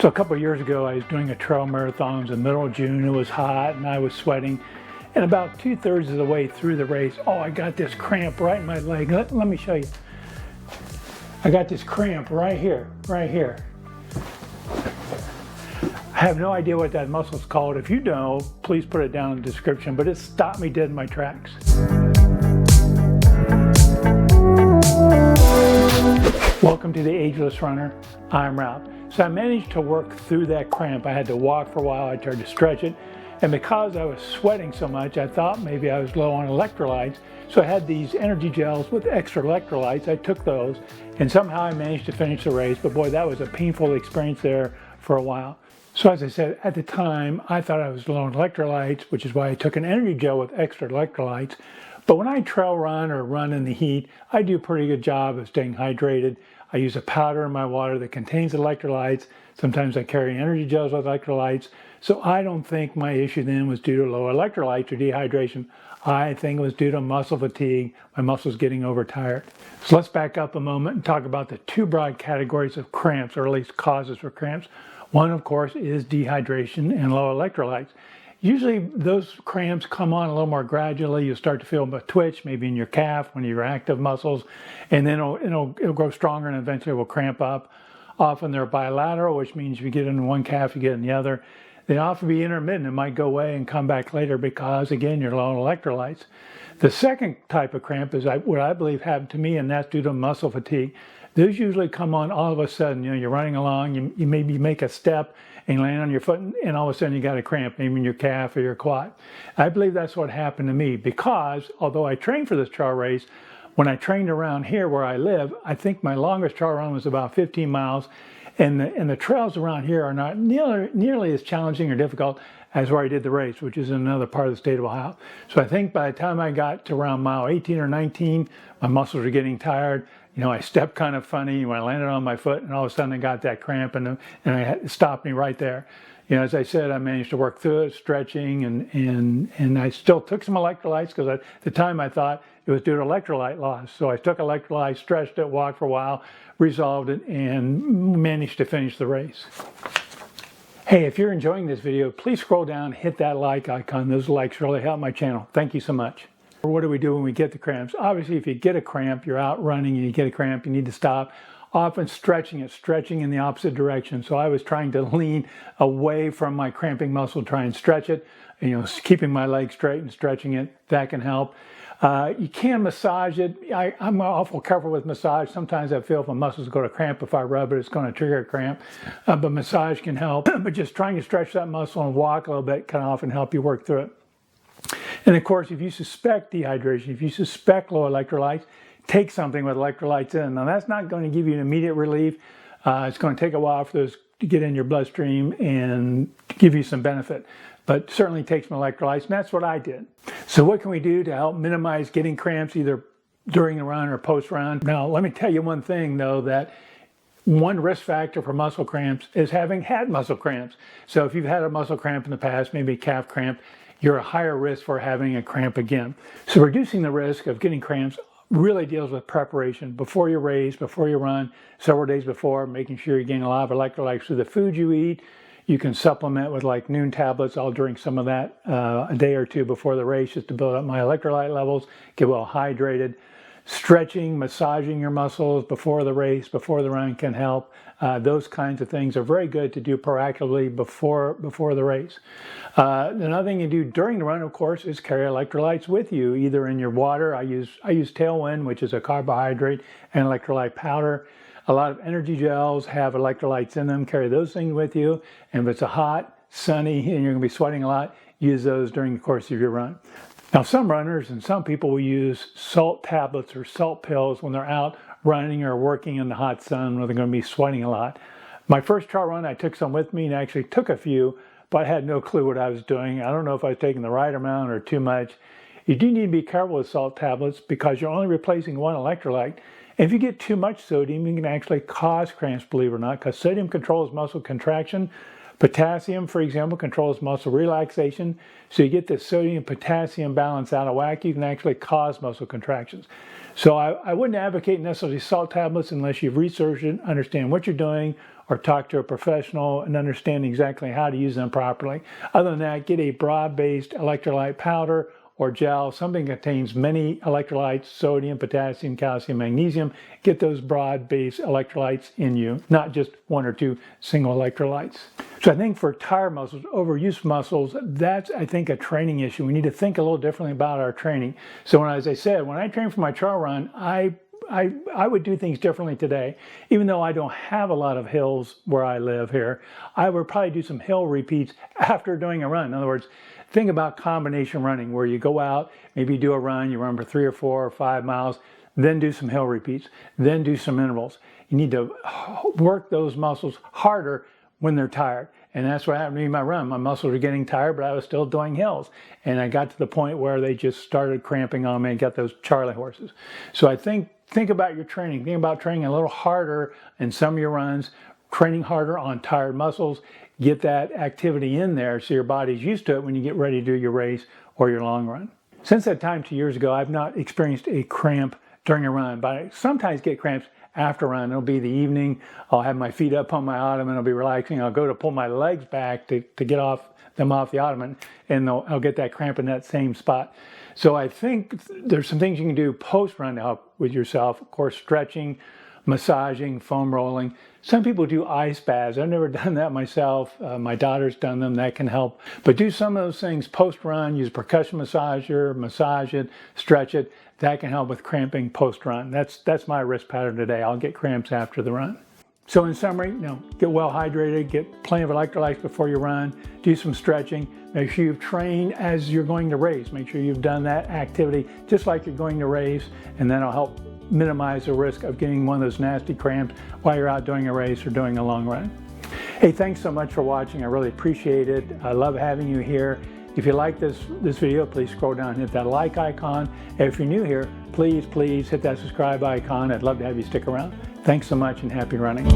So a couple of years ago, I was doing a trail marathon. It was the middle of June. It was hot and I was sweating. And about 2/3 of the way through the race, I got this cramp right in my leg. Let me show you. I got this cramp right here, right here. I have no idea what that muscle is called. If you know, please put it down in the description, but it stopped me dead in my tracks. Welcome to the Ageless Runner. I'm Ralph. So I managed to work through that cramp. I had to walk for a while. I tried to stretch it. And because I was sweating so much, I thought maybe I was low on electrolytes. So I had these energy gels with extra electrolytes. I took those and somehow I managed to finish the race. But boy, that was a painful experience there for a while. So as I said, at the time, I thought I was low on electrolytes, which is why I took an energy gel with extra electrolytes. But when I trail run or run in the heat, I do a pretty good job of staying hydrated. I use a powder in my water that contains electrolytes. Sometimes I carry energy gels with electrolytes. So I don't think my issue then was due to low electrolytes or dehydration. I think it was due to muscle fatigue, my muscles getting overtired. So let's back up a moment and talk about the two broad categories of cramps, or at least causes for cramps. One, of course, is dehydration and low electrolytes. Usually those cramps come on a little more gradually. You'll start to feel a twitch, maybe in your calf, one of your active muscles, and then it'll grow stronger and eventually will cramp up. Often they're bilateral, which means if you get in one calf, you get in the other. They often be intermittent. It might go away and come back later because, again, you're low on electrolytes. The second type of cramp is what I believe happened to me, and that's due to muscle fatigue. Those usually come on all of a sudden. You're running along, you maybe make a step and you land on your foot, and all of a sudden you got a cramp, maybe in your calf or your quad. I believe that's what happened to me because although I trained for this trail race, when I trained around here where I live, I think my longest trail run was about 15 miles. And the trails around here are not nearly as challenging or difficult as where I did the race, which is in another part of the state of Ohio. So I think by the time I got to around mile 18 or 19, my muscles were getting tired. I stepped kind of funny when I landed on my foot, and all of a sudden I got that cramp, and it stopped me right there. As I said, I managed to work through it, stretching, and I still took some electrolytes because at the time I thought it was due to electrolyte loss. So I took electrolytes, stretched it, walked for a while, resolved it, and managed to finish the race. Hey, if you're enjoying this video, please scroll down, hit that like icon. Those likes really help my channel. Thank you so much. What do we do when we get the cramps? Obviously, if you get a cramp, you're out running and you get a cramp, you need to stop. Often stretching in the opposite direction. So I was trying to lean away from my cramping muscle, try and stretch it, keeping my leg straight and stretching it. That can help. You can massage it. I'm awful careful with massage. Sometimes I feel if a muscle's going to cramp, if I rub it, it's going to trigger a cramp. But massage can help. But just trying to stretch that muscle and walk a little bit can often help you work through it. And of course, if you suspect dehydration, if you suspect low electrolytes, take something with electrolytes in. Now, that's not going to give you an immediate relief. It's going to take a while for those to get in your bloodstream and give you some benefit. But certainly take some electrolytes, and that's what I did. So what can we do to help minimize getting cramps either during the run or post-run? Now, let me tell you one thing, though, that one risk factor for muscle cramps is having had muscle cramps. So if you've had a muscle cramp in the past, maybe a calf cramp, you're a higher risk for having a cramp again. So reducing the risk of getting cramps really deals with preparation before your race, before you run, several days before, making sure you're getting a lot of electrolytes through the food you eat. You can supplement with like noon tablets. I'll drink some of that a day or two before the race just to build up my electrolyte levels, get well hydrated. Stretching, massaging your muscles before the race, before the run can help. Those kinds of things are very good to do proactively before the race. Another thing you do during the run, of course, is carry electrolytes with you, either in your water. I use Tailwind, which is a carbohydrate and electrolyte powder. A lot of energy gels have electrolytes in them. Carry those things with you. And if it's a hot, sunny, and you're going to be sweating a lot, use those during the course of your run. Now, some runners and some people will use salt tablets or salt pills when they're out running or working in the hot sun where they're going to be sweating a lot. My first trail run, I took some with me and actually took a few, but I had no clue what I was doing. I don't know if I was taking the right amount or too much. You do need to be careful with salt tablets because you're only replacing one electrolyte. And if you get too much sodium, you can actually cause cramps, believe it or not, because sodium controls muscle contraction. Potassium, for example, controls muscle relaxation. So you get the sodium-potassium balance out of whack, you can actually cause muscle contractions. So I wouldn't advocate necessarily salt tablets unless you've researched it, understand what you're doing, or talk to a professional and understand exactly how to use them properly. Other than that, get a broad-based electrolyte powder or gel, something that contains many electrolytes, sodium, potassium, calcium, magnesium. Get those broad-based electrolytes in you, not just one or two single electrolytes. So I think for tired muscles, overuse muscles, that's, I think, a training issue. We need to think a little differently about our training. So as I said, when I train for my trail run, I would do things differently today. Even though I don't have a lot of hills where I live here, I would probably do some hill repeats after doing a run. In other words, think about combination running, where you go out, maybe you do a run, you run for 3 or 4 or 5 miles, then do some hill repeats, then do some intervals. You need to work those muscles harder when they're tired. And that's what happened to me in my run. My muscles were getting tired, but I was still doing hills. And I got to the point where they just started cramping on me and got those Charlie horses. So I think about your training. Think about training a little harder in some of your runs, training harder on tired muscles. Get that activity in there so your body's used to it when you get ready to do your race or your long run. Since that time 2 years ago, I've not experienced a cramp during a run, but I sometimes get cramps after a run. It'll be the evening. I'll have my feet up on my ottoman. I'll be relaxing. I'll go to pull my legs back to get them off the ottoman, and I'll get that cramp in that same spot. So I think there's some things you can do post-run to help with yourself. Of course, stretching, massaging, foam rolling. Some people do ice baths. I've never done that myself. My daughter's done them. That can help. But do some of those things post-run. Use a percussion massager, massage it, stretch it. That can help with cramping post-run. That's my risk pattern today. I'll get cramps after the run. So in summary, get well hydrated, get plenty of electrolytes before you run, do some stretching, make sure you've trained as you're going to race. Make sure you've done that activity just like you're going to race, and that'll help minimize the risk of getting one of those nasty cramps while you're out doing a race or doing a long run. Hey, thanks so much for watching. I really appreciate it. I love having you here. If you like this video, please scroll down and hit that like icon. And if you're new here, please hit that subscribe icon. I'd love to have you stick around. Thanks so much and happy running.